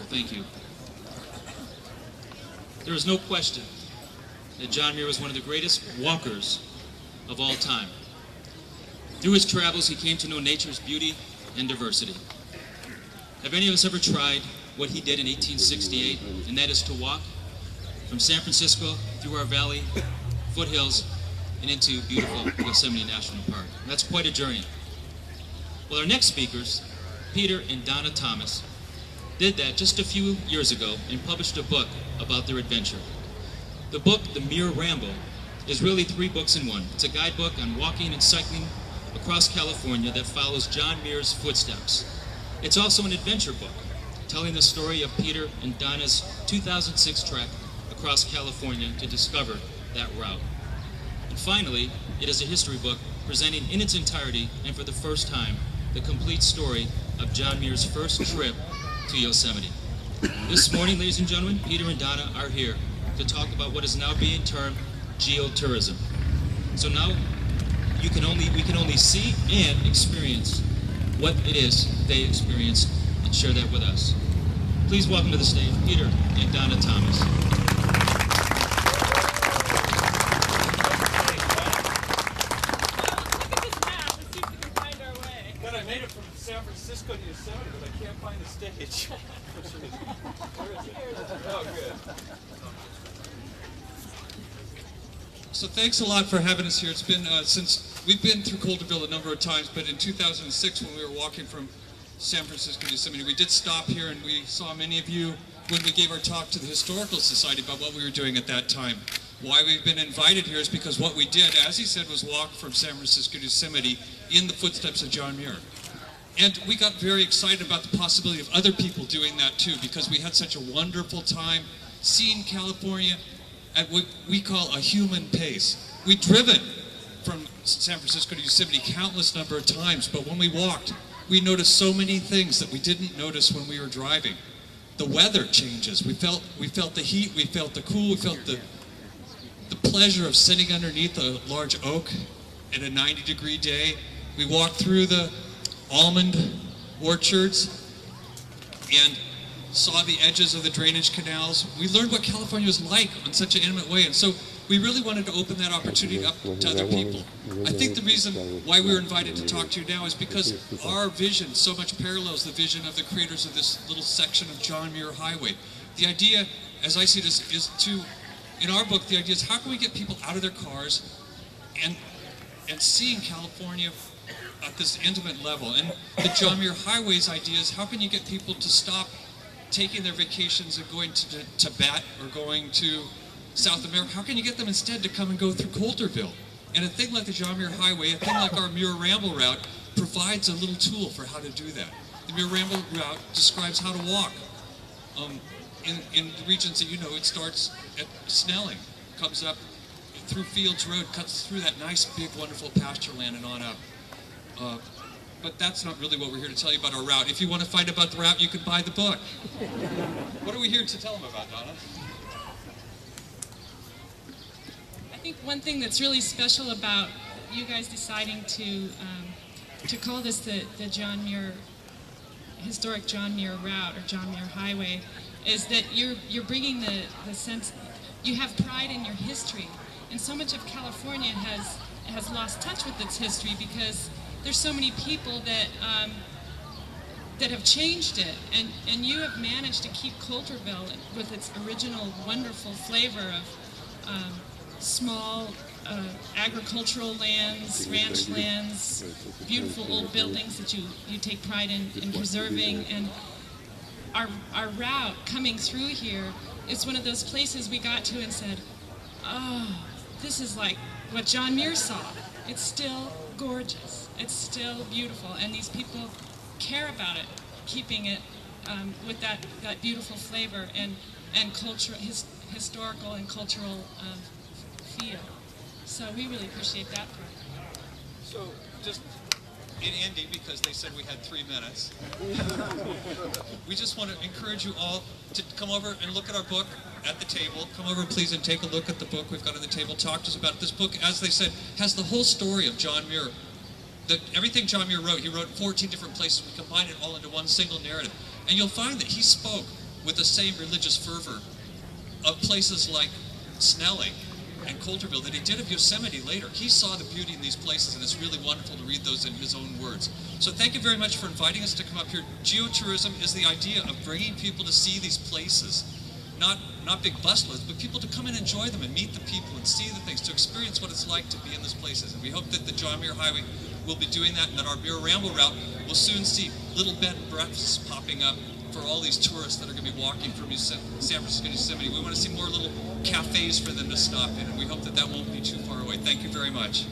Thank you. There is no question that John Muir was one of the greatest walkers of all time. Through his travels, he came to know nature's beauty and diversity. Have any of us ever tried what he did in 1868, and that is to walk from San Francisco through our valley, foothills, and into beautiful Yosemite National Park? That's quite a journey. Well, our next speakers, Peter and Donna Thomas, did that just a few years ago and published a book about their adventure. The book, The Muir Ramble, is really 3 books in one. It's a guidebook on walking and cycling across California that follows John Muir's footsteps. It's also an adventure book, telling the story of Peter and Donna's 2006 trek across California to discover that route. And finally, it is a history book presenting in its entirety and for the first time the complete story of John Muir's first trip to Yosemite. This morning, ladies and gentlemen, Peter and Donna are here to talk about what is now being termed geotourism. So now we can only see and experience what it is they experienced and share that with us. Please welcome to the stage Peter and Donna Thomas. I made it from San Francisco to Yosemite, but I can't find the stage. Where is it? Oh, good. So thanks a lot for having us here. It's been since we've been through Coulterville a number of times, but in 2006 when we were walking from San Francisco to Yosemite, we did stop here and we saw many of you when we gave our talk to the Historical Society about what we were doing at that time. Why we've been invited here is because what we did, as he said, was walk from San Francisco to Yosemite in the footsteps of John Muir. And we got very excited about the possibility of other people doing that too, because we had such a wonderful time seeing California at what we call a human pace. We'd driven from San Francisco to Yosemite countless number of times, but when we walked, we noticed so many things that we didn't notice when we were driving. The weather changes. We felt the heat, we felt the cool, we felt the pleasure of sitting underneath a large oak at a 90-degree day. We walked through the almond orchards and saw the edges of the drainage canals. We learned what California was like in such an intimate way, and so we really wanted to open that opportunity up to other people. I think the reason why we were invited to talk to you now is because our vision so much parallels the vision of the creators of this little section of John Muir Highway. The idea, as I see it, is to, in our book, the idea is how can we get people out of their cars and seeing California at this intimate level. And the John Muir Highway's idea is how can you get people to stop taking their vacations and going to Tibet or going to South America? How can you get them instead to come and go through Coulterville? And a thing like the John Muir Highway, a thing like our Muir Ramble route, provides a little tool for how to do that. The Muir Ramble route describes how to walk. In the regions that you know, it starts at Snelling, comes up through Fields Road, cuts through that nice, big, wonderful pasture land and on up. But that's not really what we're here to tell you about our route. If you want to find about the route, you can buy the book. What are we here to tell them about, Donna? I think one thing that's really special about you guys deciding to call this the John Muir, historic John Muir route or John Muir Highway is that you're bringing the sense, you have pride in your history. And so much of California has lost touch with its history because there's so many people that have changed it, and you have managed to keep Coulterville with its original wonderful flavor of small agricultural lands, ranch lands, beautiful old buildings that you take pride in preserving. And our route coming through here is one of those places we got to and said, oh, this is like what John Muir saw. It's still gorgeous. It's still beautiful, and these people care about it, keeping it with that beautiful flavor and cultural, historical and cultural feel. So we really appreciate that part. So just in ending, because they said we had 3 minutes, we just want to encourage you all to come over and look at our book at the table. Come over, please, and take a look at the book we've got on the table. Talk to us about it. This book, as they said, has the whole story of John Muir. Everything John Muir wrote, he wrote 14 different places. We combined it all into one single narrative. And you'll find that he spoke with the same religious fervor of places like Snelling and Coulterville that he did of Yosemite later. He saw the beauty in these places, and it's really wonderful to read those in his own words. So thank you very much for inviting us to come up here. Geotourism is the idea of bringing people to see these places. Not big bus loads, but people to come and enjoy them and meet the people and see the things, to experience what it's like to be in these places. And we hope that the John Muir Highway will be doing that, and that our Muir Ramble route will soon see little bed and breakfasts popping up for all these tourists that are going to be walking from San Francisco to Yosemite. We want to see more little cafes for them to stop in, and we hope that that won't be too far away. Thank you very much.